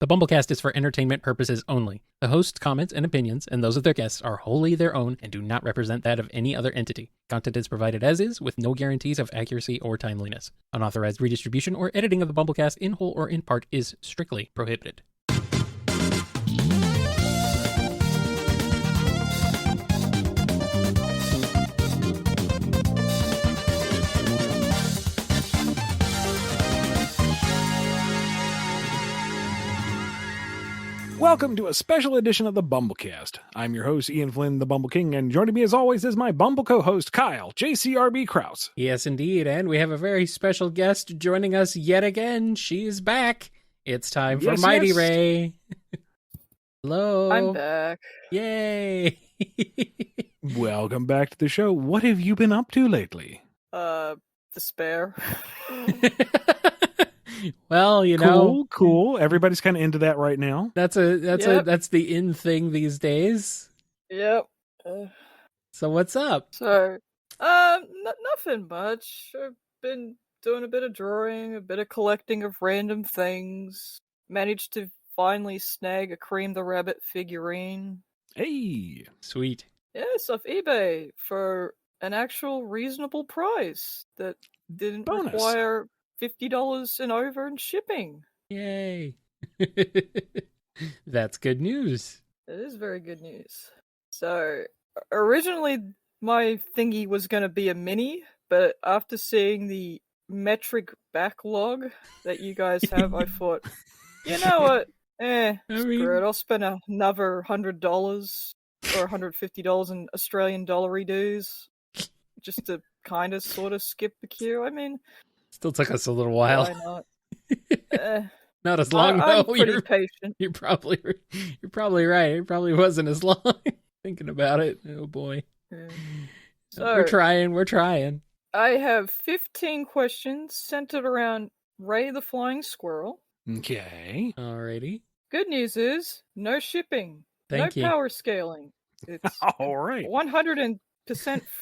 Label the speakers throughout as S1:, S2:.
S1: The BumbleKast is for entertainment purposes only. The host's comments and opinions, and those of their guests, are wholly their own and do not represent that of any other entity. Content is provided as is, with no guarantees of accuracy or timeliness. Unauthorized redistribution or editing of the BumbleKast in whole or in part is strictly prohibited.
S2: Welcome to a special edition of the BumbleKast. I'm your host, Ian Flynn, the Bumble King, and joining me as always is my Bumble co-host, Kyle, JCRB Krause.
S1: Yes, indeed, and we have a very special guest joining us yet again. She's back. It's time for MightyRay. Hello.
S3: I'm back.
S1: Yay.
S2: Welcome back to the show. What have you been up to lately?
S3: Despair.
S1: Well, you know,
S2: cool. Everybody's kind of into that right now.
S1: That's the in thing these days.
S3: Yep.
S1: So what's up?
S3: So, nothing much. I've been doing a bit of drawing, a bit of collecting of random things. Managed to finally snag a Cream the Rabbit figurine.
S2: Hey,
S1: Sweet.
S3: Yes, off eBay for an actual reasonable price that didn't require $50 and over in shipping.
S1: Yay. That's good news.
S3: It is very good news. So, originally my thingy was going to be a mini, but after seeing the metric backlog that you guys have, I thought, you know what? Screw it. I'll spend another $100 or $150 in Australian dollary dues just to kind of sort of skip the queue. I mean,
S1: still took us a little while.
S3: Why not?
S1: Not as long though.
S3: I'm pretty patient.
S1: You're probably right. It probably wasn't as long. Thinking about it, oh boy.
S3: Yeah.
S1: So, we're trying.
S3: I have 15 questions centered around Ray the Flying Squirrel.
S2: Okay.
S1: Alrighty.
S3: Good news is no shipping,
S1: Thank you.
S3: No power scaling. It's
S2: all right.
S3: 100%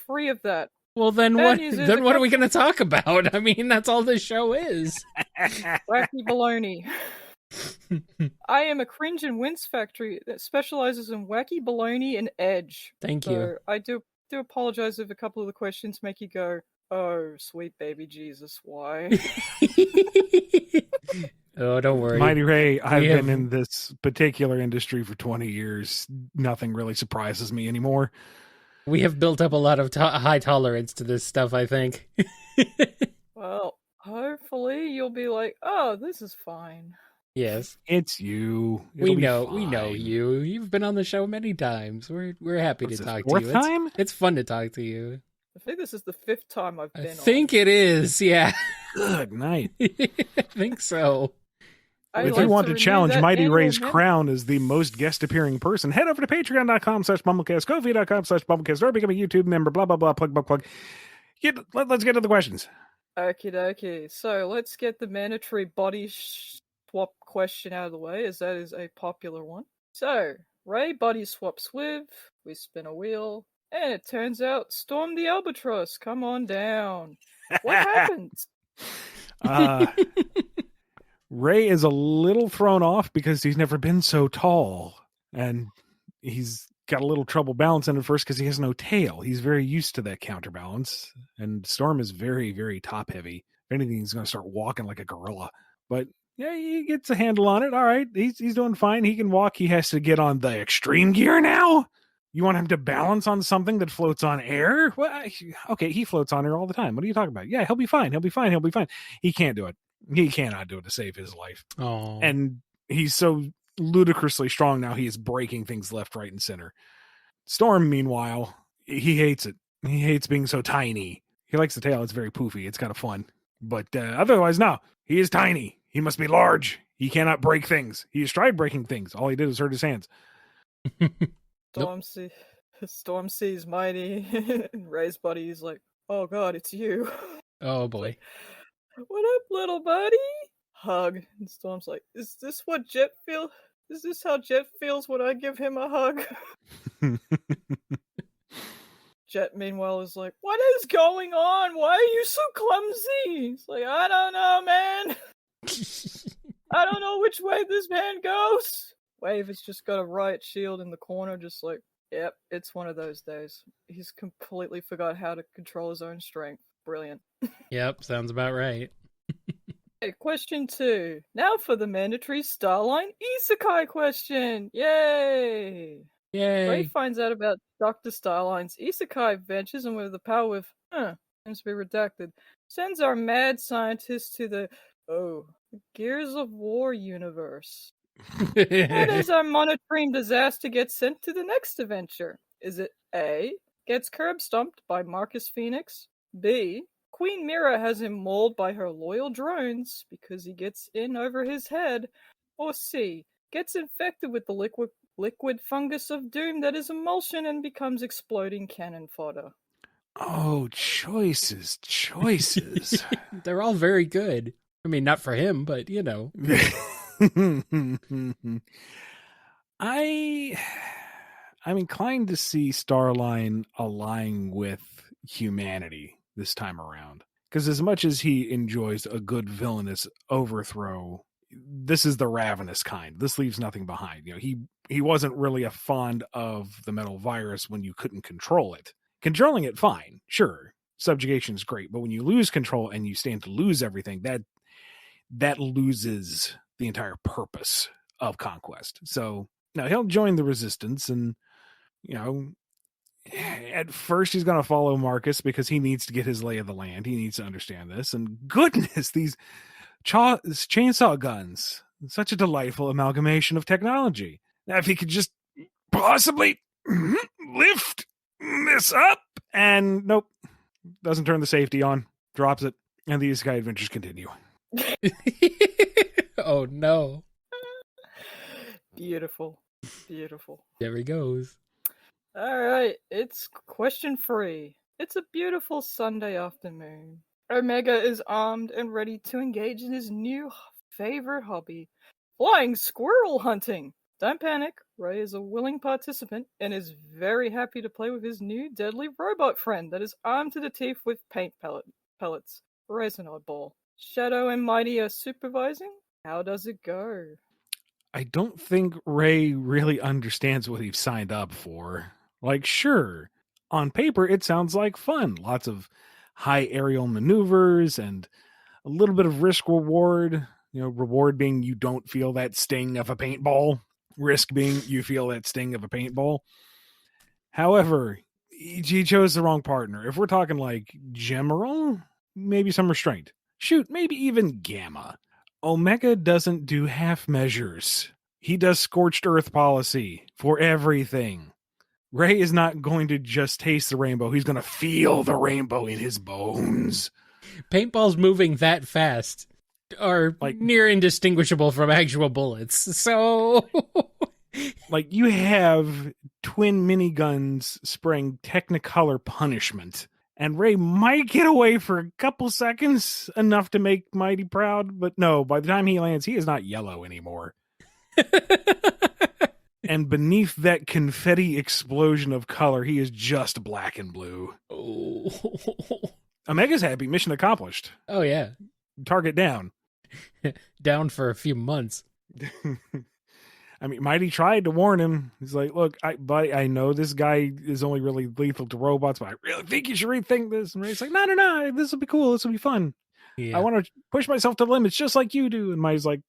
S3: free of that.
S1: Well, then what are we going to talk about? I mean, that's all this show is.
S3: Wacky baloney. I am a cringe and wince factory that specializes in wacky baloney and edge.
S1: Thank you.
S3: I do apologize if a couple of the questions make you go, oh, sweet baby Jesus, why?
S1: Oh, don't worry.
S2: MightyRay, I've been in this particular industry for 20 years. Nothing really surprises me anymore.
S1: We have built up a lot of high tolerance to this stuff, I think.
S3: Well, hopefully you'll be like, oh, this is fine.
S1: Yes.
S2: It's you.
S1: We know you. You've been on the show many times. We're happy to talk to you.
S2: Time?
S1: It's fun to talk to you.
S3: I think this is the 5th time I've been on.
S1: I think it is, yeah.
S2: Good night.
S1: I think so.
S2: If you want to challenge MightyRay's crown as the most guest appearing person, head over to patreon.com/BumbleKast, Ko-fi.com/BumbleKast, or become a YouTube member, blah, blah, blah, plug. Let's get to the questions.
S3: Okie dokie. So let's get the mandatory body swap question out of the way, as that is a popular one. So, Ray body swaps with, we spin a wheel, and it turns out Storm the Albatross, come on down. What happens?
S2: Ray is a little thrown off because he's never been so tall, and he's got a little trouble balancing at first because he has no tail. He's very used to that counterbalance, and Storm is very, very top heavy. If anything, he's going to start walking like a gorilla. But yeah, he gets a handle on it. All right, he's doing fine. He can walk. He has to get on the extreme gear now. You want him to balance on something that floats on air? Well, okay, he floats on air all the time. What are you talking about? Yeah, he'll be fine. He can't do it. He cannot do it to save his life.
S1: Oh.
S2: And he's so ludicrously strong now, he is breaking things left, right, and center. Storm, meanwhile, he hates it. He hates being so tiny. He likes the tail. It's very poofy. It's kind of fun. But otherwise, no. He is tiny. He must be large. He cannot break things. He has tried breaking things. All he did was hurt his hands.
S3: Storm sees Mighty, and Ray's buddy is like, oh god, it's you.
S1: Oh boy.
S3: What up, little buddy? Hug. And Storm's like, is this what Jet feels? Is this how Jet feels when I give him a hug? Jet, meanwhile, is like, what is going on? Why are you so clumsy? He's like, I don't know, man. I don't know which way this man goes. Wave has just got a riot shield in the corner, just like, yep, it's one of those days. He's completely forgot how to control his own strength. Brilliant.
S1: Yep, sounds about right.
S3: Okay, question 2. Now for the mandatory Starline Isekai question. Yay! Ray
S1: Yay.
S3: finds out about Dr. Starline's Isekai adventures and with the power of, seems to be redacted, sends our mad scientist to the, Gears of War universe. How does our monotream disaster get sent to the next adventure? Is it A, gets curb stomped by Marcus Phoenix, B, Queen Mira has him mauled by her loyal drones because he gets in over his head, or C, gets infected with the liquid fungus of doom that is emulsion and becomes exploding cannon fodder?
S2: Oh, choices.
S1: They're all very good. I mean, not for him, but you know.
S2: I'm inclined to see Starline aligning with humanity this time around. Because as much as he enjoys a good villainous overthrow, this is the ravenous kind. This leaves nothing behind. You know, he wasn't really a fond of the metal virus when you couldn't control it. Controlling it, fine, sure. Subjugation is great, but when you lose control and you stand to lose everything, that loses the entire purpose of conquest. So now he'll join the resistance, and you know, at first he's going to follow Marcus because he needs to get his lay of the land. He needs to understand this. And goodness, these chainsaw guns, such a delightful amalgamation of technology. Now, if he could just possibly lift this up, and nope, doesn't turn the safety on, drops it, and the Isekai adventures continue.
S1: Oh no.
S3: Beautiful.
S1: There he goes.
S3: Alright, it's question 3. It's a beautiful Sunday afternoon. Omega is armed and ready to engage in his new favorite hobby, flying squirrel hunting. Don't panic, Ray is a willing participant and is very happy to play with his new deadly robot friend that is armed to the teeth with paint pellets. Ray's an oddball. Shadow and Mighty are supervising? How does it go?
S2: I don't think Ray really understands what he's signed up for. Like, sure, on paper it sounds like fun. Lots of high aerial maneuvers and a little bit of risk reward. You know, reward being you don't feel that sting of a paintball. Risk being you feel that sting of a paintball. However, he chose the wrong partner. If we're talking like General, maybe some restraint. Shoot, maybe even Gamma. Omega doesn't do half measures. He does scorched earth policy for everything. Ray is not going to just taste the rainbow. He's going to feel the rainbow in his bones.
S1: Paintballs moving that fast are like near indistinguishable from actual bullets. So
S2: like you have twin miniguns spraying Technicolor punishment. And Ray might get away for a couple seconds, enough to make Mighty proud. But no, by the time he lands, he is not yellow anymore. And beneath that confetti explosion of color, he is just black and blue.
S1: Oh.
S2: Omega's happy. Mission accomplished.
S1: Oh, yeah.
S2: Target down.
S1: Down for a few months.
S2: I mean, Mighty tried to warn him. He's like, look, buddy, I know this guy is only really lethal to robots, but I really think you should rethink this. And Ray's like, no, this will be cool. This will be fun. Yeah. I want to push myself to the limits just like you do. And Mighty's like,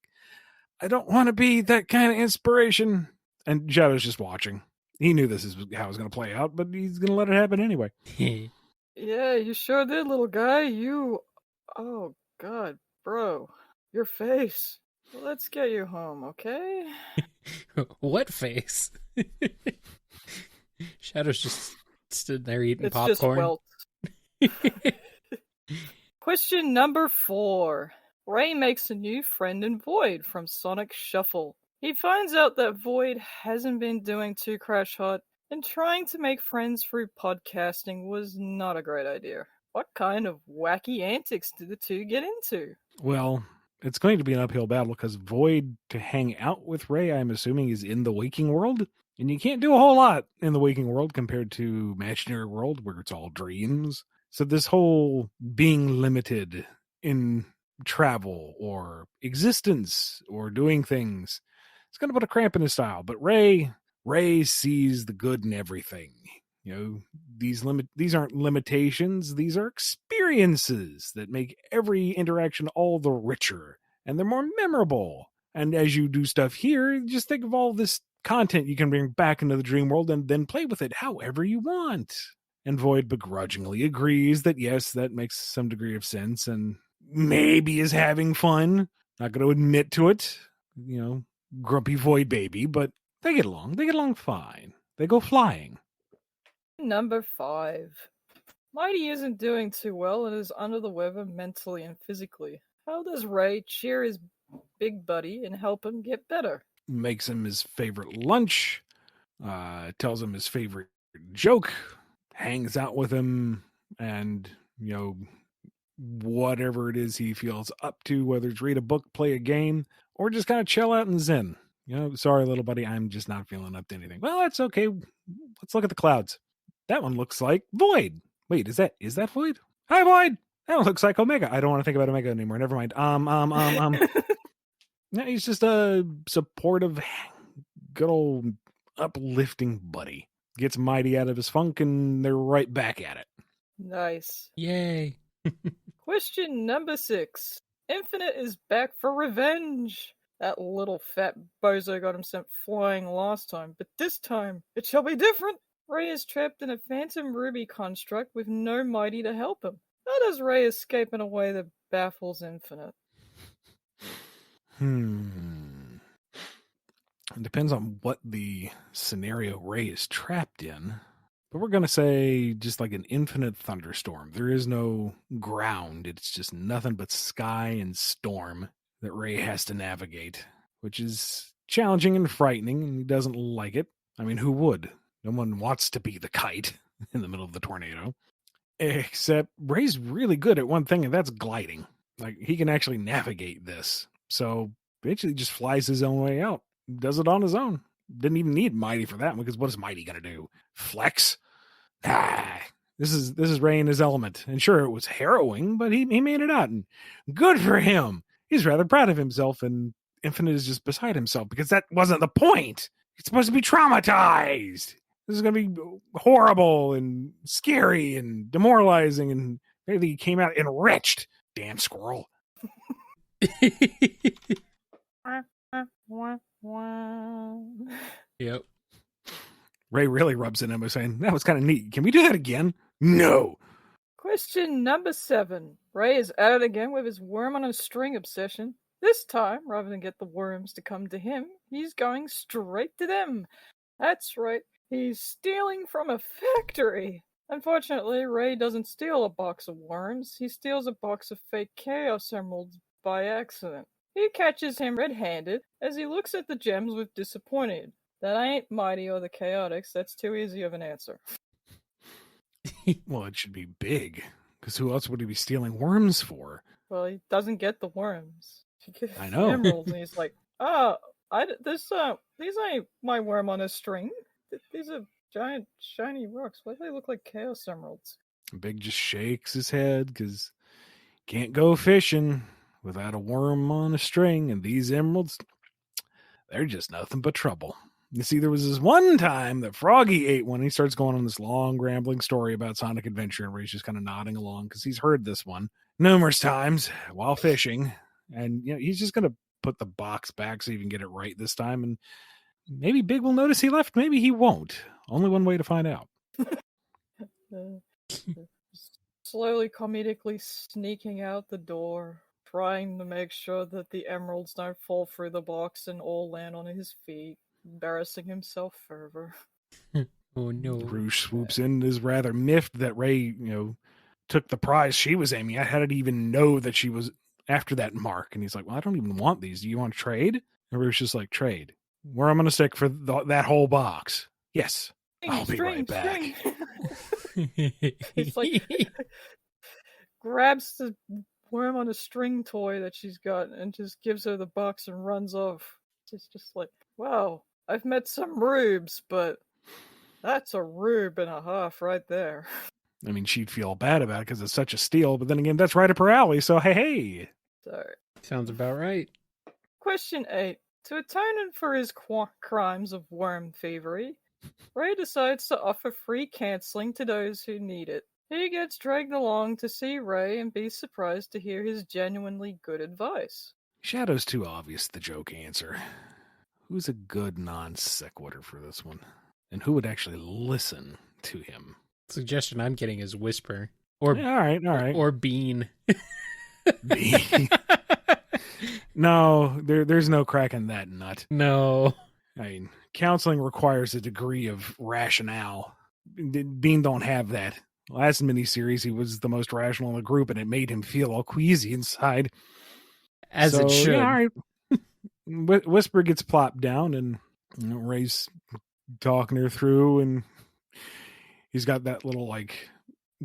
S2: I don't want to be that kind of inspiration. And Shadow's just watching. He knew this is how it was going to play out, but he's going to let it happen anyway.
S3: Yeah, you sure did, little guy. Oh, God, bro. Your face. Let's get you home, okay?
S1: What face? Shadow's just stood there eating popcorn.
S3: Just Question number 4. Ray makes a new friend in Void from Sonic Shuffle. He finds out that Void hasn't been doing too crash hot, and trying to make friends through podcasting was not a great idea. What kind of wacky antics did the two get into?
S2: Well, it's going to be an uphill battle because Void, to hang out with Ray, I'm assuming, is in the waking world. And you can't do a whole lot in the waking world compared to imaginary world where it's all dreams. So this whole being limited in travel or existence or doing things. It's going to put a cramp in his style. But Ray sees the good in everything. These aren't limitations. These are experiences that make every interaction all the richer, and they're more memorable. And as you do stuff here, just think of all this content you can bring back into the dream world and then play with it however you want. And Void begrudgingly agrees that yes, that makes some degree of sense and maybe is having fun. Not going to admit to it, grumpy Void baby, but they get along. They get along fine. They go flying.
S3: Number 5. Mighty isn't doing too well and is under the weather mentally and physically. How does Ray cheer his big buddy and help him get better?
S2: Makes him his favorite lunch, tells him his favorite joke, hangs out with him, and, whatever it is he feels up to, whether it's read a book, play a game, or just kind of chill out and zen. Sorry, little buddy, I'm just not feeling up to anything. Well, that's okay. Let's look at the clouds. That one looks like Void. Wait, is that Void? Hi, Void. That one looks like Omega. I don't want to think about Omega anymore. Never mind. Yeah, he's just a supportive, good old uplifting buddy. Gets Mighty out of his funk, and they're right back at it.
S3: Nice.
S1: Yay.
S3: Question number 6. Infinite is back for revenge. That little fat bozo got him sent flying last time, but this time it shall be different. Ray is trapped in a Phantom Ruby construct with no Mighty to help him. How does Ray escape in a way that baffles Infinite?
S2: It depends on what the scenario Ray is trapped in. But we're going to say just like an infinite thunderstorm. There is no ground. It's just nothing but sky and storm that Ray has to navigate, which is challenging and frightening, and he doesn't like it. I mean, who would? No one wants to be the kite in the middle of the tornado. Except Ray's really good at one thing, and that's gliding. Like, he can actually navigate this. So, eventually just flies his own way out. Does it on his own. Didn't even need Mighty for that one, because what is Mighty going to do? Flex? This is Ray in his element. And sure, it was harrowing, but he made it out. And good for him. He's rather proud of himself, and Infinite is just beside himself, because that wasn't the point. He's supposed to be traumatized. This is going to be horrible and scary and demoralizing, and maybe he came out enriched. Damn squirrel.
S1: Yep.
S2: Ray really rubs it in by saying, that was kind of neat. Can we do that again? No.
S3: Question number 7. Ray is at it again with his worm on a string obsession. This time, rather than get the worms to come to him, he's going straight to them. That's right. He's stealing from a factory. Unfortunately, Ray doesn't steal a box of worms. He steals a box of fake Chaos Emeralds by accident. He catches him red-handed as he looks at the gems with disappointed. That ain't Mighty or the Chaotix. That's too easy of an answer.
S2: Well, it should be big, because who else would he be stealing worms for?
S3: Well, he doesn't get the worms. He gets
S2: I know.
S3: the emeralds, and he's like, these ain't my worm on a string. These are giant, shiny rocks. Why do they look like Chaos Emeralds?
S2: Big just shakes his head, because can't go fishing without a worm on a string, and these emeralds, they're just nothing but trouble. You see, there was this one time that Froggy ate one. He starts going on this long, rambling story about Sonic Adventure, and Ray's just kind of nodding along because he's heard this one numerous times while fishing. And he's just going to put the box back so he can get it right this time. And maybe Big will notice he left. Maybe he won't. Only one way to find out.
S3: Slowly, comedically sneaking out the door, trying to make sure that the emeralds don't fall through the box and all land on his feet. Embarrassing himself further.
S1: Oh no.
S2: Rouge swoops in, is rather miffed that Ray, took the prize she was aiming at. How did he even know that she was after that mark? And he's like, well, I don't even want these. Do you want to trade? And Rouge just like, trade. Where I'm going to stick for that whole box. Yes. I'll be right back.
S3: He's like, grabs the worm on a string toy that she's got and just gives her the box and runs off. It's just like, wow. I've met some rubes, but that's a rube and a half right there.
S2: I mean, she'd feel bad about it because it's such a steal, but then again, that's right up her alley, so hey.
S3: So,
S1: Sounds about right.
S3: question 8. To atone for his crimes of worm thievery, Ray decides to offer free cancelling to those who need it. He gets dragged along to see Ray and be surprised to hear his genuinely good advice.
S2: Shadow's too obvious, the joke answer. Who's a good non sequitur for this one? And who would actually listen to him?
S1: Suggestion I'm getting is Whisper. Or
S2: Yeah, all right.
S1: Or Bean.
S2: Bean. No, there's no cracking that nut.
S1: No.
S2: I mean, counseling requires a degree of rationale. Bean don't have that. Last miniseries, he was the most rational in the group, and it made him feel all queasy inside.
S1: As it should.
S2: Yeah, all right. Whisper gets plopped down, and Ray's talking her through, and he's got that little, like,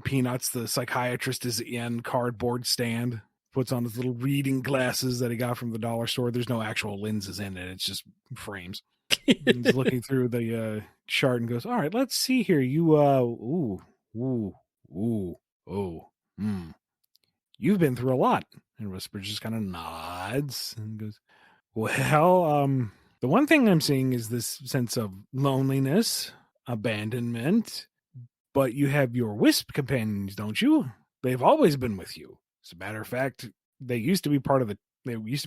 S2: Peanuts, the psychiatrist is in cardboard stand, puts on his little reading glasses that he got from the dollar store. There's no actual lenses in it. It's just frames. He's looking through the chart and goes, all right, let's see here. You, you've been through a lot. And Whisper just kind of nods and goes, well, the one thing I'm seeing is this sense of loneliness, abandonment, but you have your Wisp companions, don't you? They've always been with you. As a matter of fact, they used to be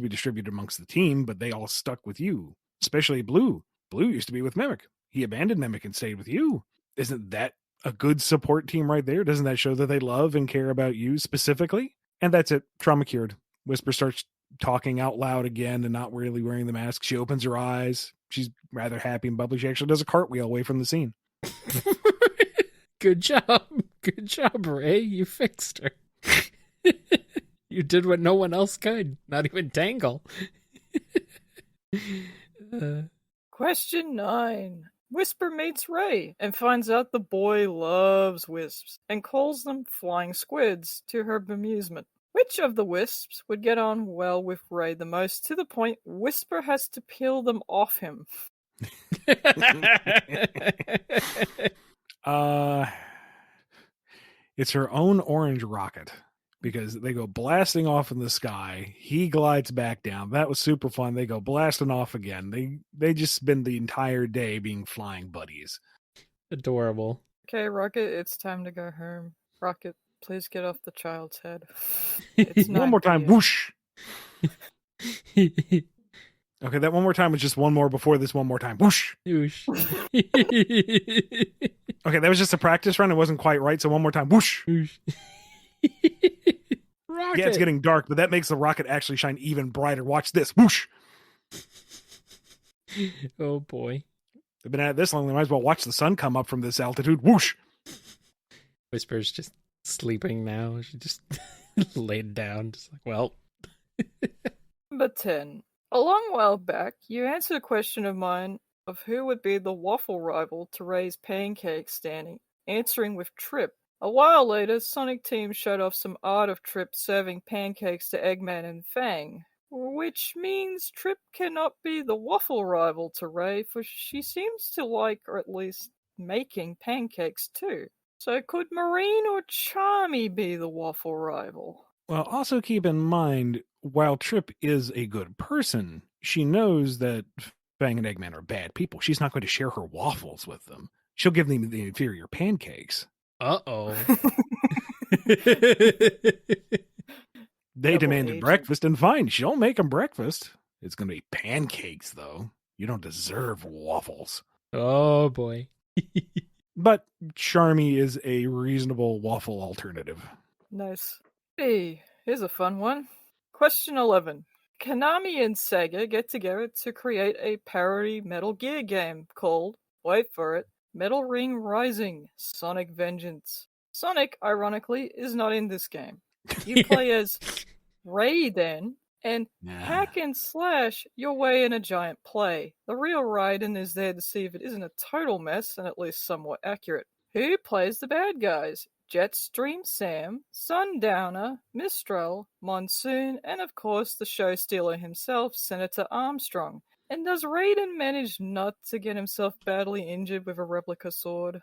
S2: distributed amongst the team, but they all stuck with you, especially Blue. Blue used to be with Mimic. He abandoned Mimic and stayed with you. Isn't that a good support team right there? Doesn't that show that they love and care about you specifically? And that's it. Trauma cured. Whisper starts talking out loud again and not really wearing the mask. She opens her eyes. She's rather happy and bubbly. She actually does a cartwheel away from the scene.
S1: Good job. Good job, Ray. You fixed her. You did what no one else could. Not even Tangle.
S3: Question 9. Whisper meets Ray and finds out the boy loves wisps and calls them flying squids to her bemusement. Which of the wisps would get on well with Ray the most, to the point Whisper has to peel them off him?
S2: It's her own orange rocket, because they go blasting off in the sky. He glides back down. That was super fun. They go blasting off again. They just spend the entire day being flying buddies.
S1: Adorable.
S3: Okay, Rocket, it's time to go home. Rocket, please get off the child's head. It's
S2: One more time, whoosh. Okay, that one more time was just one more before this one more time. Whoosh.
S1: Whoosh.
S2: Okay, that was just a practice run. It wasn't quite right, so one more time. Whoosh.
S1: Whoosh. Rocket.
S2: Yeah, it's getting dark, but that makes the rocket actually shine even brighter. Watch this. Whoosh.
S1: Oh, boy.
S2: They've been at it this long, they might as well watch the sun come up from this altitude. Whoosh.
S1: Whisper's just sleeping now. She just laid down. Just like, well.
S3: Number 10. A long while back, you answered a question of mine of who would be the waffle rival to Ray's pancake standing, answering with Trip. A while later, Sonic Team showed off some art of Trip serving pancakes to Eggman and Fang, which means Trip cannot be the waffle rival to Ray, for she seems to like, or at least making, pancakes too. So could Marine or Charmy be the waffle rival?
S2: Well, also keep in mind, while Trip is a good person, she knows that Fang and Eggman are bad people. She's not going to share her waffles with them. She'll give them the inferior pancakes.
S1: Uh-oh.
S2: They
S3: Double
S2: demanded
S3: agent.
S2: breakfast, and fine, she'll make them breakfast. It's going to be pancakes, though. You don't deserve waffles.
S1: Oh, boy.
S2: But Charmy is a reasonable waffle alternative.
S3: Nice. Hey, here's a fun one. Question 11. Konami and Sega get together to create a parody Metal Gear game called, wait for it, Metal Ring Rising: Sonic Vengeance. Sonic, ironically, is not in this game. You play as Raiden and hack and slash your way in a giant play. The real Raiden is there to see if it isn't a total mess and at least somewhat accurate. Who plays the bad guys? Jetstream Sam, Sundowner, Mistral, Monsoon, and of course the show stealer himself, Senator Armstrong. And does Raiden manage not to get himself badly injured with a replica sword?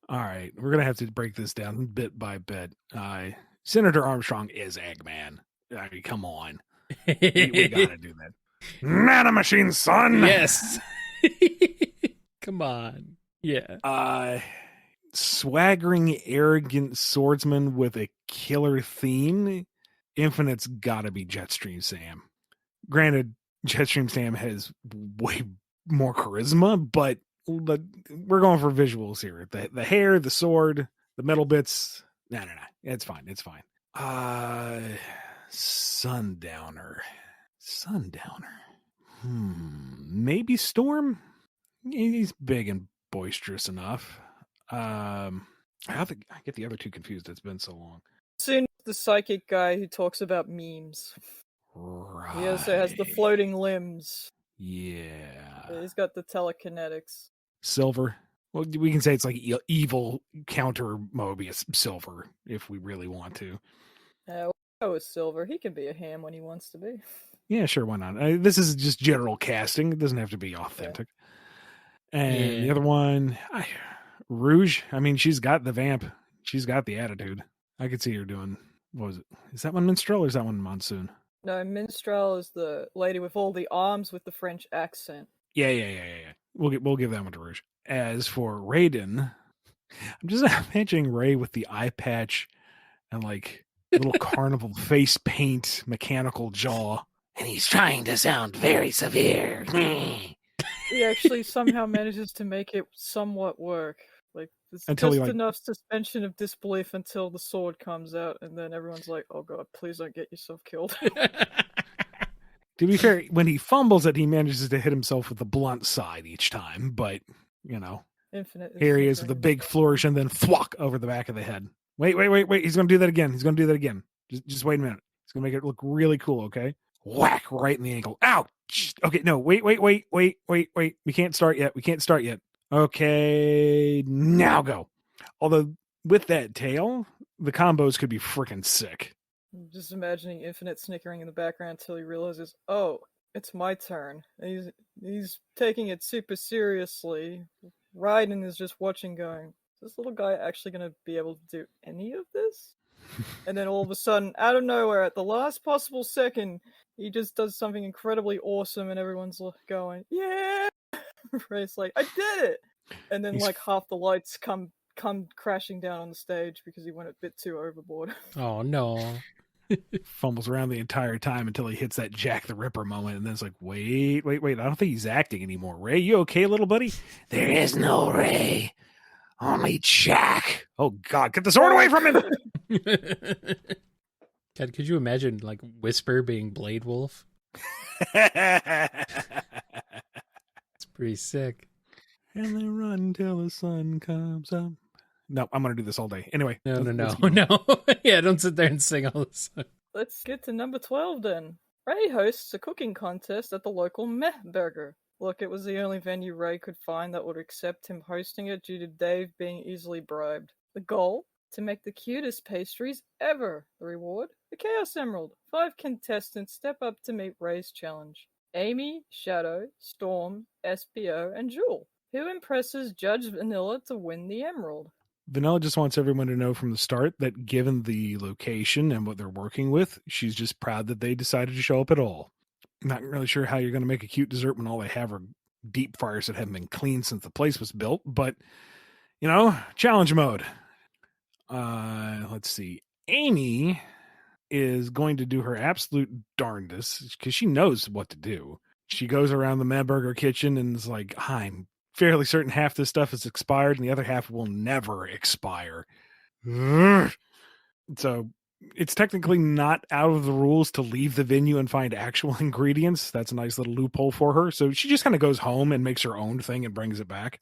S2: All right, we're going to have to break this down bit by bit. Senator Armstrong is Eggman. I mean, come on. We gotta do that. Mana machine, son!
S1: Yes. Come on. Yeah.
S2: Swaggering, arrogant swordsman with a killer theme. Infinite's gotta be Jetstream Sam. Granted, Jetstream Sam has way more charisma, but we're going for visuals here. The hair, the sword, the metal bits. No. It's fine. It's fine. Sundowner. Maybe Storm? He's big and boisterous enough. I get the other two confused. It's been so long.
S3: Soon the psychic guy who talks about memes.
S2: Right.
S3: He also has the floating limbs.
S2: Yeah.
S3: He's got the telekinetics.
S2: Silver. Well, we can say it's like evil counter Mobius Silver if we really want to.
S3: We'll go with Silver. He can be a ham when he wants to be.
S2: Yeah, sure. Why not? This is just general casting. It doesn't have to be authentic. Yeah. And the other one, Rouge. I mean, she's got the vamp. She's got the attitude. I could see her doing. What was it? Is that one Minstrel or is that one Monsoon?
S3: No, Minstrel is the lady with all the arms with the French accent.
S2: Yeah. We'll give that one to Rouge. As for Raiden, I'm just imagining Ray with the eye patch and like little carnival face paint, mechanical jaw, and he's trying to sound very severe.
S3: He actually somehow manages to make it somewhat work. Like there's
S2: Until
S3: just enough suspension of disbelief until the sword comes out, and then everyone's like, "Oh God, please don't get yourself killed."
S2: To be fair, when he fumbles it, he manages to hit himself with the blunt side each time. But
S3: Infinite.
S2: Here he is with a big flourish and then thwack over the back of the head. Wait. He's going to do that again. Just wait a minute. He's going to make it look really cool, okay? Whack right in the ankle. Ow! Okay, no, wait. We can't start yet. Okay, now go. Although, with that tail, the combos could be freaking sick.
S3: I'm just imagining Infinite snickering in the background until he realizes, oh, it's my turn. And he's taking it super seriously. Raiden is just watching going, is this little guy actually going to be able to do any of this? And then all of a sudden, out of nowhere, at the last possible second, he just does something incredibly awesome and everyone's going, yeah! Ray's like, I did it! And then like half the lights come crashing down on the stage because he went a bit too overboard.
S1: Oh, no.
S2: Fumbles around the entire time until he hits that Jack the Ripper moment, and then it's like, wait. I don't think he's acting anymore. Ray, you okay, little buddy? There is no Ray. Only Jack. Oh, God, get the sword away from him!
S1: God, could you imagine, like, Whisper being Blade Wolf? It's pretty sick.
S2: And they run till the sun comes up. No, I'm going to do this all day. Anyway.
S1: No. Yeah, don't sit there and sing all this.
S3: Let's get to number 12 then. Ray hosts a cooking contest at the local Meh Burger. Look, it was the only venue Ray could find that would accept him hosting it due to Dave being easily bribed. The goal? To make the cutest pastries ever. The reward? The Chaos Emerald. 5 contestants step up to meet Ray's challenge. Amy, Shadow, Storm, SPO, and Jewel. Who impresses Judge Vanilla to win the Emerald?
S2: Vanilla just wants everyone to know from the start that given the location and what they're working with, she's just proud that they decided to show up at all. Not really sure how you're going to make a cute dessert when all they have are deep fryers that haven't been cleaned since the place was built, but, challenge mode. Let's see. Amy is going to do her absolute darndest because she knows what to do. She goes around the Mad Burger kitchen and is like, I'm fairly certain half this stuff is expired and the other half will never expire. So it's technically not out of the rules to leave the venue and find actual ingredients. That's a nice little loophole for her. So she just kind of goes home and makes her own thing and brings it back.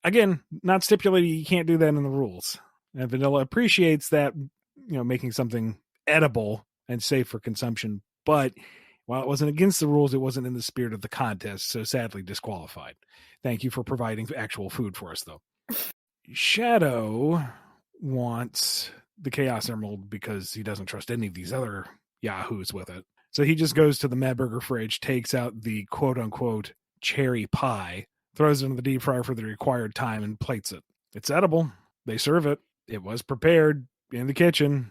S2: Again, not stipulated you can't do that in the rules. And Vanilla appreciates that, making something edible and safe for consumption. But while it wasn't against the rules, it wasn't in the spirit of the contest, so sadly disqualified. Thank you for providing actual food for us, though. Shadow wants the Chaos Emerald because he doesn't trust any of these other yahoos with it. So he just goes to the Mad Burger fridge, takes out the quote-unquote cherry pie, throws it in the deep fryer for the required time, and plates it. It's edible. They serve it. It was prepared in the kitchen.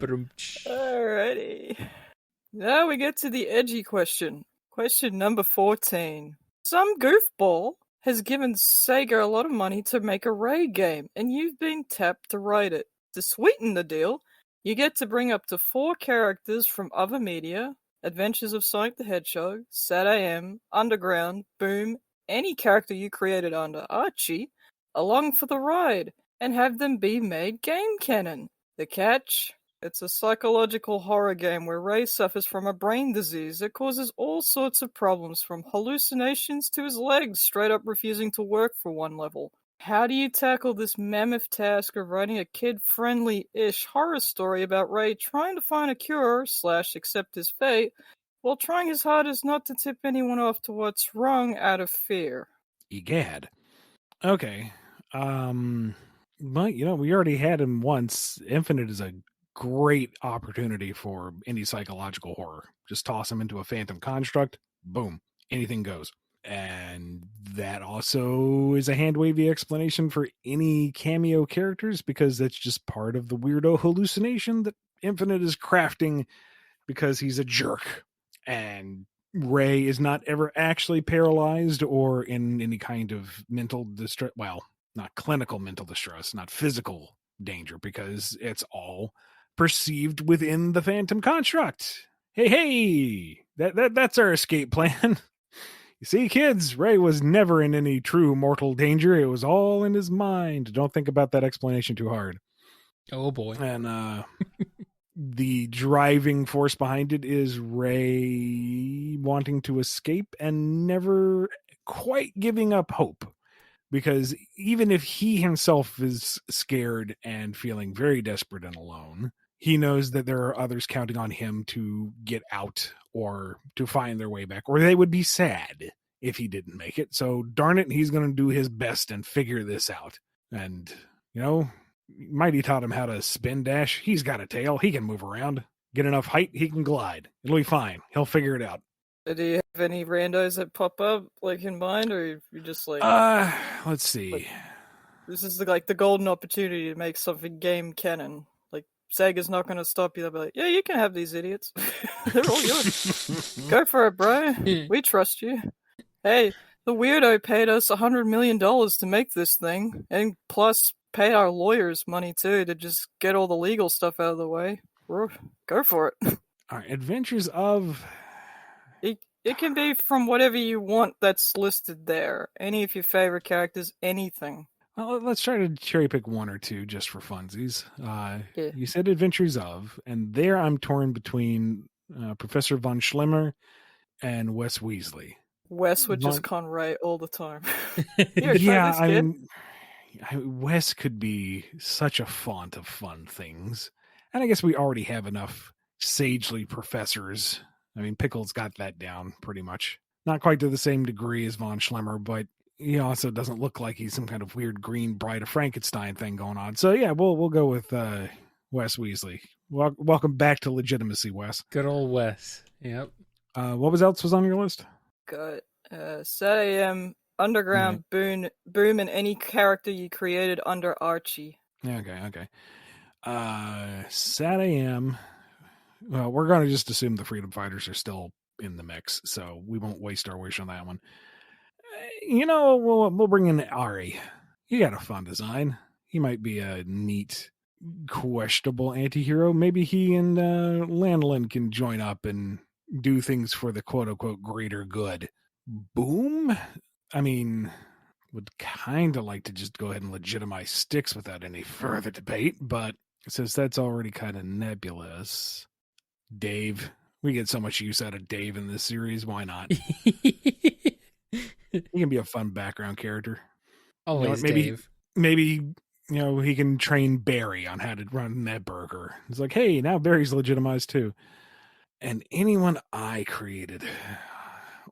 S3: Alrighty. Now we get to the edgy question. Question number 14. Some goofball has given Sega a lot of money to make a Ray game, and you've been tapped to write it. To sweeten the deal, you get to bring up to 4 characters from other media, Adventures of Sonic the Hedgehog, SatAM, Underground, Boom, any character you created under Archie, along for the ride, and have them be made game canon. The catch? It's a psychological horror game where Ray suffers from a brain disease that causes all sorts of problems, from hallucinations to his legs straight up refusing to work for one level. How do you tackle this mammoth task of writing a kid-friendly-ish horror story about Ray trying to find a cure / accept his fate, while trying his hardest not to tip anyone off to what's wrong out of fear?
S2: Egad. Okay. But, we already had him once. Infinite is a great opportunity for any psychological horror. Just toss him into a phantom construct. Boom. Anything goes. And that also is a hand-wavy explanation for any cameo characters, because that's just part of the weirdo hallucination that Infinite is crafting because he's a jerk. And Ray is not ever actually paralyzed or in any kind of mental distress. Well, not clinical mental distress, not physical danger, because it's all perceived within the Phantom construct. Hey, that's our escape plan. You see, kids, Ray was never in any true mortal danger. It was all in his mind. Don't think about that explanation too hard.
S1: Oh boy.
S2: And the driving force behind it is Ray wanting to escape and never quite giving up hope. Because even if he himself is scared and feeling very desperate and alone, he knows that there are others counting on him to get out or to find their way back, or they would be sad if he didn't make it. So darn it, he's going to do his best and figure this out. And, Mighty taught him how to spin dash. He's got a tail. He can move around. Get enough height, he can glide. It'll be fine. He'll figure it out.
S3: Do you have any randos that pop up in mind, or you just
S2: Let's see.
S3: This is the golden opportunity to make something game canon. Sega's not going to stop you. They'll be like, yeah, you can have these idiots. They're all yours. Go for it, bro. We trust you. Hey, the weirdo paid us $100 million to make this thing, and plus pay our lawyers money too to just get all the legal stuff out of the way. Go for it.
S2: All right, Adventures of...
S3: It can be from whatever you want that's listed there. Any of your favorite characters, anything.
S2: Well, let's try to cherry pick one or two just for funsies.
S3: Yeah.
S2: You said Adventures of, and there I'm torn between Professor Von Schlimmer and Wes Weasley.
S3: Wes would just con Ray all the time.
S2: Here, yeah, I mean, Wes could be such a font of fun things. And I guess we already have enough sagely professors. I mean, Pickle's got that down pretty much. Not quite to the same degree as Von Schlimmer, but he also doesn't look like he's some kind of weird green Bride of Frankenstein thing going on. So yeah, we'll go with Wes Weasley. Welcome back to legitimacy, Wes.
S1: Good old Wes. Yep.
S2: What else was on your list?
S3: Got SAM, Underground, Boom, and any character you created under Archie.
S2: Okay. SAM. Well, we're going to just assume the Freedom Fighters are still in the mix, so we won't waste our wish on that one. We'll bring in Ari. He got a fun design. He might be a neat, questionable anti-hero. Maybe he and Lanolin can join up and do things for the quote-unquote greater good. Boom? I mean, would kind of like to just go ahead and legitimize Styx without any further debate, but since that's already kind of nebulous... Dave. We get so much use out of Dave in this series. Why not? He can be a fun background character.
S1: Always Dave.
S2: Maybe, he can train Barry on how to run that burger. It's like, hey, now Barry's legitimized too. And anyone I created.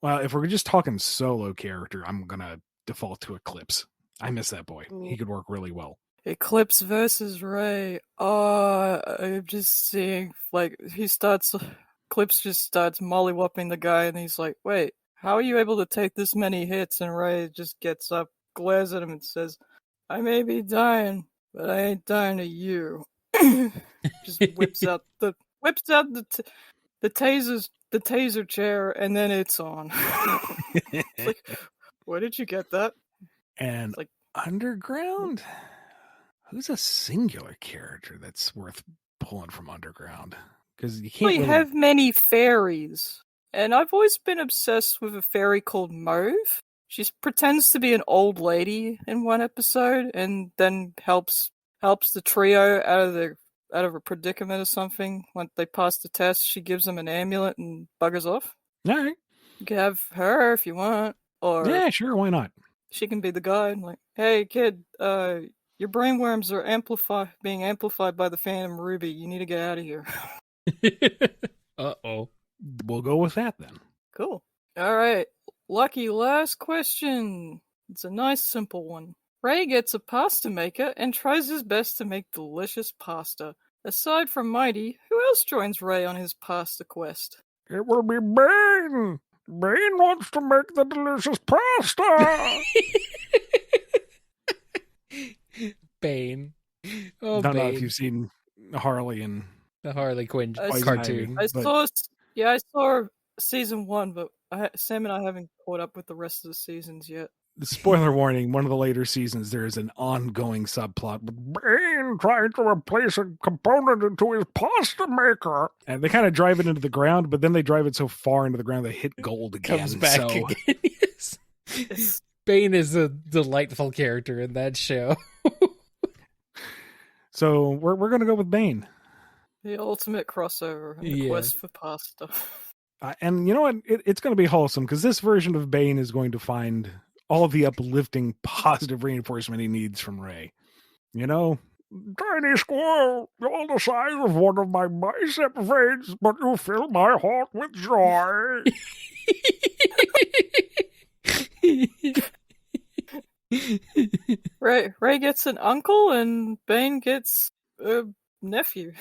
S2: Well, if we're just talking solo character, I'm going to default to Eclipse. I miss that boy. He could work really well.
S3: Eclipse versus Ray. I'm just seeing, Eclipse just starts mollywopping the guy, and he's like, wait, how are you able to take this many hits? And Ray just gets up, glares at him, and says, I may be dying, but I ain't dying to you. Just whips out the taser chair, and then it's on. It's like, where did you get that?
S2: And Underground? Who's a singular character that's worth pulling from Underground? Because you can't
S3: really have many fairies. And I've always been obsessed with a fairy called Mauve. She pretends to be an old lady in one episode, and then helps the trio out of a predicament or something. When they pass the test, she gives them an amulet and buggers off.
S2: All right.
S3: You can have her if you want. Or
S2: yeah, sure, why not?
S3: She can be the guide. Like, hey, kid, your brainworms are being amplified by the Phantom Ruby. You need to get out of here.
S1: Uh-oh.
S2: We'll go with that then.
S3: Cool. All right. Lucky last question. It's a nice simple one. Ray gets a pasta maker and tries his best to make delicious pasta. Aside from Mighty, who else joins Ray on his pasta quest?
S2: It will be Bane. Bane wants to make the delicious pasta.
S1: Bane.
S2: Oh, don't know if you've seen Harley and
S1: the Harley Quinn cartoon.
S3: I saw season 1, but Sam and I haven't caught up with the rest of the seasons yet.
S2: spoiler warning, one of the later seasons, there is an ongoing subplot with Bane trying to replace a component into his pasta maker. And they kind of drive it into the ground, but then they drive it so far into the ground they hit gold again.
S1: Comes back
S2: so...
S1: again. Yes. Bane is a delightful character in that show.
S2: So we're going to go with Bane.
S3: The ultimate crossover and the quest for pasta.
S2: And you know what? It's going to be wholesome because this version of Bane is going to find all of the uplifting, positive reinforcement he needs from Ray. You know? Tiny squirrel, you're the size of one of my bicep veins, but you fill my heart with joy.
S3: Ray gets an uncle and Bane gets a nephew.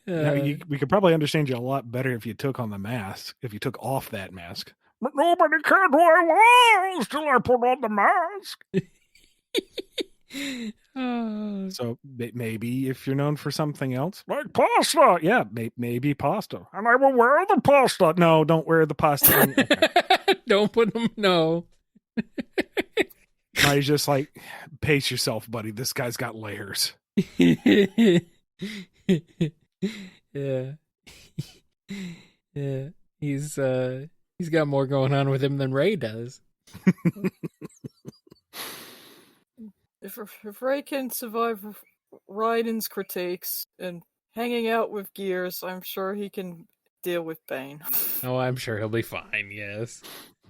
S2: We could probably understand you a lot better if you took on the mask, if you took off that mask. But nobody cared who I was till I put on the mask. So maybe if you're known for something else, like pasta, yeah, maybe pasta. And I will wear the pasta. No, don't wear the pasta. Okay.
S1: Don't put them, no.
S2: I just like, pace yourself, buddy. This guy's got layers.
S1: Yeah. Yeah. He's got more going on with him than Ray does.
S3: If Ray can survive Raiden's critiques and hanging out with Gears, I'm sure he can deal with Bane.
S1: Oh, I'm sure he'll be fine, yes.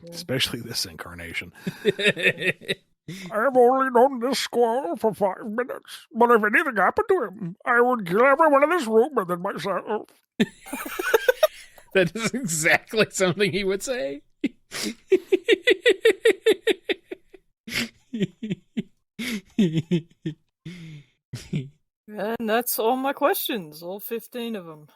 S3: Yeah.
S2: Especially this incarnation. I've only known this squirrel for 5 minutes, but if anything happened to him, I would kill everyone in this room and then myself.
S1: That is exactly something he would say.
S3: And that's all my questions, all 15 of them.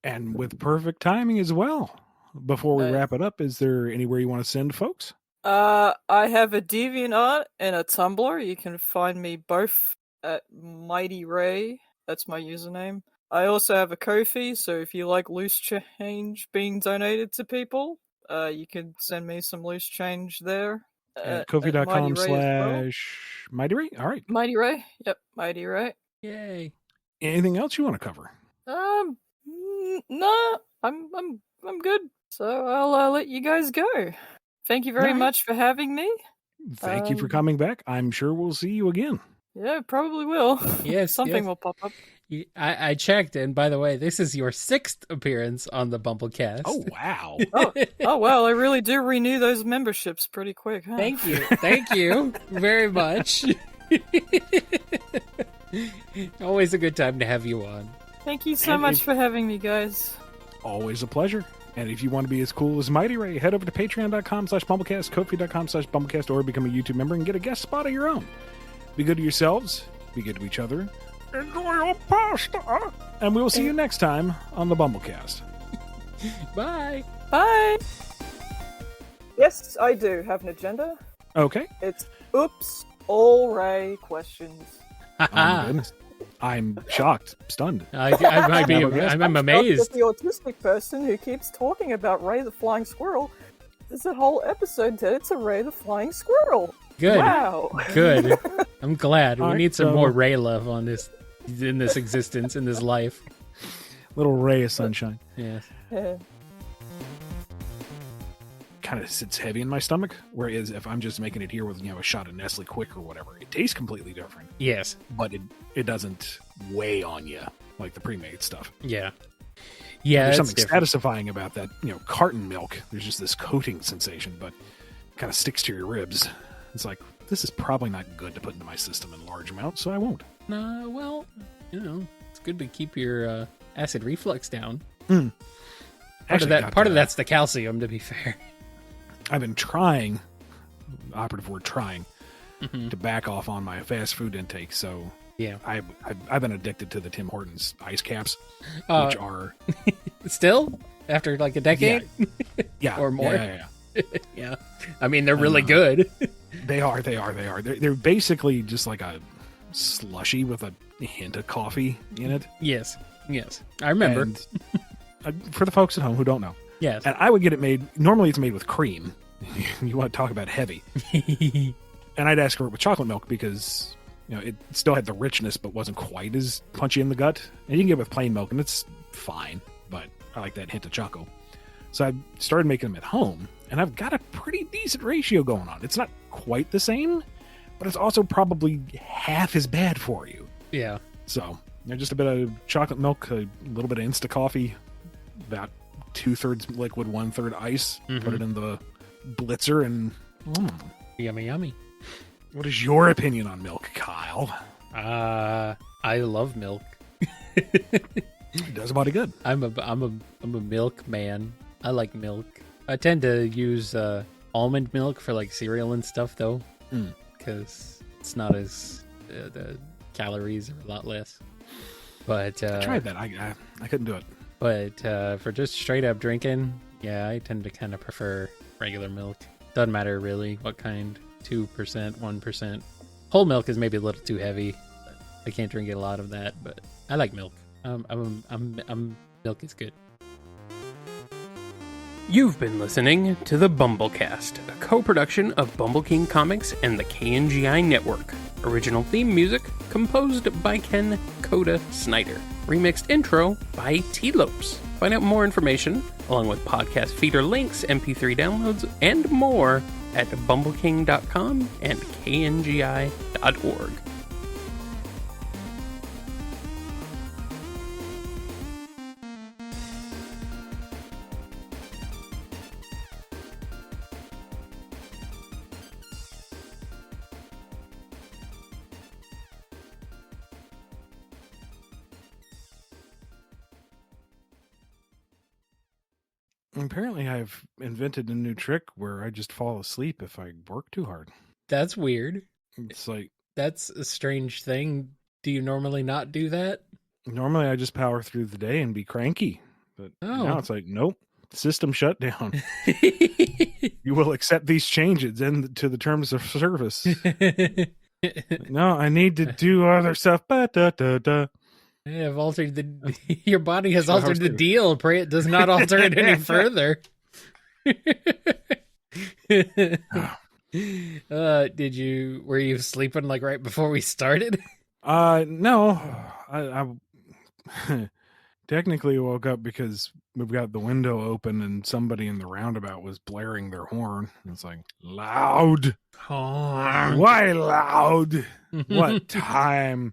S2: And with perfect timing as well. Before we wrap it up, is there anywhere you want to send folks?
S3: I have a DeviantArt and a Tumblr. You can find me both at MightyRay. That's my username. I also have a Ko-fi, so if you like loose change being donated to people, you can send me some loose change there.
S2: Kofi.com/MightyRay? All right.
S3: MightyRay? Yep, MightyRay.
S1: Yay.
S2: Anything else you want to cover?
S3: No, I'm good. So I'll let you guys go. Thank you very much for having me.
S2: Thank you for coming back. I'm sure we'll see you again.
S3: Yeah, probably will.
S1: Yes,
S3: Something will pop up.
S1: I checked, and by the way, this is your 6th appearance on the BumbleKast.
S2: Oh, wow.
S3: Oh, well, I really do renew those memberships pretty quick, huh?
S1: Thank you. Thank you very much. Always a good time to have you on.
S3: Thank you so much for having me, guys.
S2: Always a pleasure. And if you want to be as cool as MightyRay, head over to patreon.com/BumbleKast, Ko-fi.com/BumbleKast, or become a YouTube member and get a guest spot of your own. Be good to yourselves. Be good to each other. Enjoy your pasta. And we will see you next time on the BumbleKast.
S1: Bye.
S3: Bye. Yes, I do have an agenda.
S2: Okay.
S3: It's oops, all Ray questions.
S2: Oh, my goodness. I'm shocked, stunned.
S1: I'm amazed.
S3: The autistic person who keeps talking about Ray the Flying Squirrel. There's a whole episode dedicated to Ray the Flying Squirrel.
S1: Good.
S3: Wow.
S1: Good. I'm glad. We
S2: All
S1: need some
S2: right,
S1: more Ray love on this, in this existence, in this life.
S2: Little ray of sunshine.
S1: Yes.
S3: Yeah.
S2: Kind of sits heavy in my stomach. Whereas if I'm just making it here with a shot of Nestle Quick or whatever, it tastes completely different.
S1: Yes.
S2: But it doesn't weigh on you like the pre-made stuff.
S1: Yeah. Yeah.
S2: There's something satisfying about that. Carton milk. There's just this coating sensation, but it kind of sticks to your ribs. It's like, this is probably not good to put into my system in large amounts, so I won't.
S1: Well, it's good to keep your acid reflux down. Part of that's the calcium, to be fair.
S2: I've been trying, operative word trying, to back off on my fast food intake. So
S1: yeah,
S2: I've been addicted to the Tim Hortons ice caps, which are
S1: still after like a decade,
S2: yeah,
S1: or more.
S2: Yeah.
S1: Yeah. I mean, they're really good.
S2: They are. They're basically just like a slushy with a hint of coffee in it.
S1: Yes. I remember.
S2: And, for the folks at home who don't know.
S1: Yes.
S2: And I would get it made, normally it's made with cream You want to talk about heavy. And I'd ask for it with chocolate milk because, it still had the richness but wasn't quite as punchy in the gut. And you can get it with plain milk, and it's fine, but I like that hint of choco. So I started making them at home, and I've got a pretty decent ratio going on. It's not quite the same, but it's also probably half as bad for you.
S1: Yeah.
S2: So, just a bit of chocolate milk, a little bit of instant coffee, about 2/3 liquid, 1/3 ice.
S1: Mm-hmm.
S2: Put it in the blitzer, and
S1: Yummy, yummy.
S2: What is your opinion on milk, Kyle?
S1: I love milk.
S2: It does a body good.
S1: I'm a milk man. I like milk. I tend to use almond milk for like cereal and stuff though, because it's not as the calories are a lot less. But
S2: I tried that. I couldn't do it.
S1: But for just straight up drinking, yeah, I tend to kind of prefer regular milk. Doesn't matter really what kind. 2%, 1%. Whole milk is maybe a little too heavy. But I can't drink a lot of that, but I like milk. Milk is good. You've been listening to the BumbleKast, a co-production of Bumble King Comics and the KNGI Network. Original theme music composed by Ken Coda Snyder. Remixed intro by T-Lopes. Find out more information, along with podcast feeder links, MP3 downloads, and more at bumbleking.com and kngi.org.
S2: Apparently, I've invented a new trick where I just fall asleep if I work too hard.
S1: That's weird.
S2: It's like...
S1: That's a strange thing. Do you normally not do that?
S2: Normally, I just power through the day and be cranky. But now it's like, nope, system shut down. You will accept these changes into the terms of service. No, I need to do other stuff. Da-da-da.
S1: Yeah, I've altered your body has altered the deal. Pray it does not alter it any further. Were you sleeping like right before we started?
S2: No, I technically woke up because we've got the window open and somebody in the roundabout was blaring their horn. It's like, loud.
S1: Horn.
S2: Why loud? What time?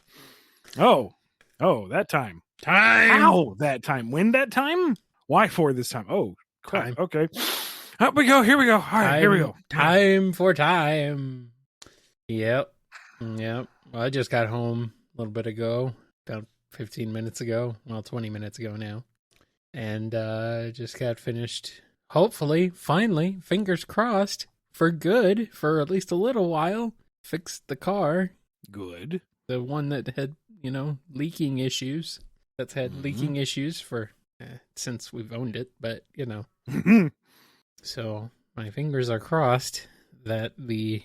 S2: Oh, that time. How that time? When that time? Why for this time? Oh, crap.
S1: Time.
S2: Okay. Up we go. Here we go. All right, here we go.
S1: Time for time. Yep. Well, I just got home a little bit ago, about 15 minutes ago. Well, 20 minutes ago now. And just got finished, hopefully, finally, fingers crossed, for good, for at least a little while. Fixed the car.
S2: Good.
S1: The one that had, leaking issues. That's had leaking issues for since we've owned it, but, So my fingers are crossed that the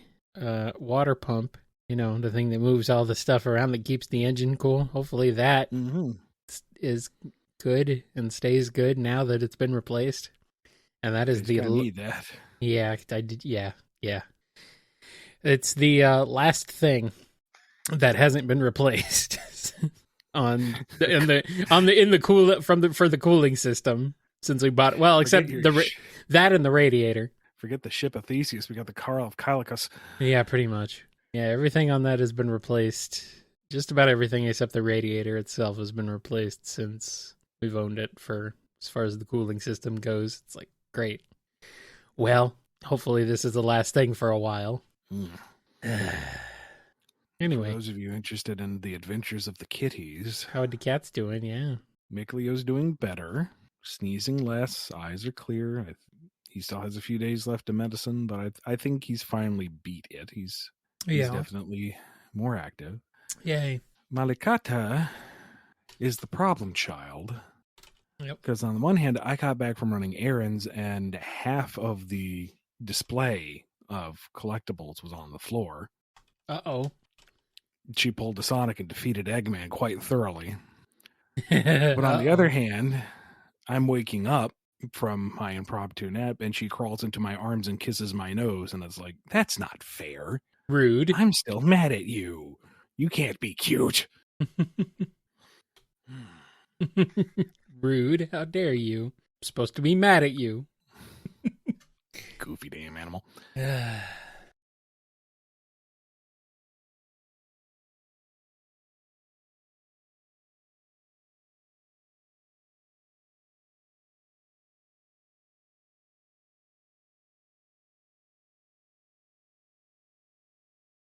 S1: water pump, the thing that moves all the stuff around that keeps the engine cool, hopefully that is good and stays good now that it's been replaced. And that is
S2: need that.
S1: Yeah, I did. Yeah. It's the last thing that hasn't been replaced for the cooling system since we bought it. Well, except that and the radiator.
S2: Forget the ship of Theseus. We got the car of Kylicus.
S1: Yeah, pretty much. Yeah, everything on that has been replaced. Just about everything except the radiator itself has been replaced since we've owned it. For as far as the cooling system goes, it's like great. Well, hopefully this is the last thing for a while. Anyway,
S2: for those of you interested in the adventures of the kitties,
S1: how are the cats doing? Yeah,
S2: Mick-Leo's doing better, sneezing less, eyes are clear. He still has a few days left of medicine, but I think he's finally beat it. He's definitely more active.
S1: Yay.
S2: Malikata is the problem child.
S1: Yep.
S2: Because on the one hand, I got back from running errands and half of the display of collectibles was on the floor.
S1: Uh-oh.
S2: She pulled a Sonic and defeated Eggman quite thoroughly. But on the other hand, I'm waking up from my impromptu nap, and she crawls into my arms and kisses my nose, and it's like, that's not fair.
S1: Rude.
S2: I'm still mad at you. You can't be cute.
S1: Rude. How dare you? I'm supposed to be mad at you.
S2: Goofy damn animal.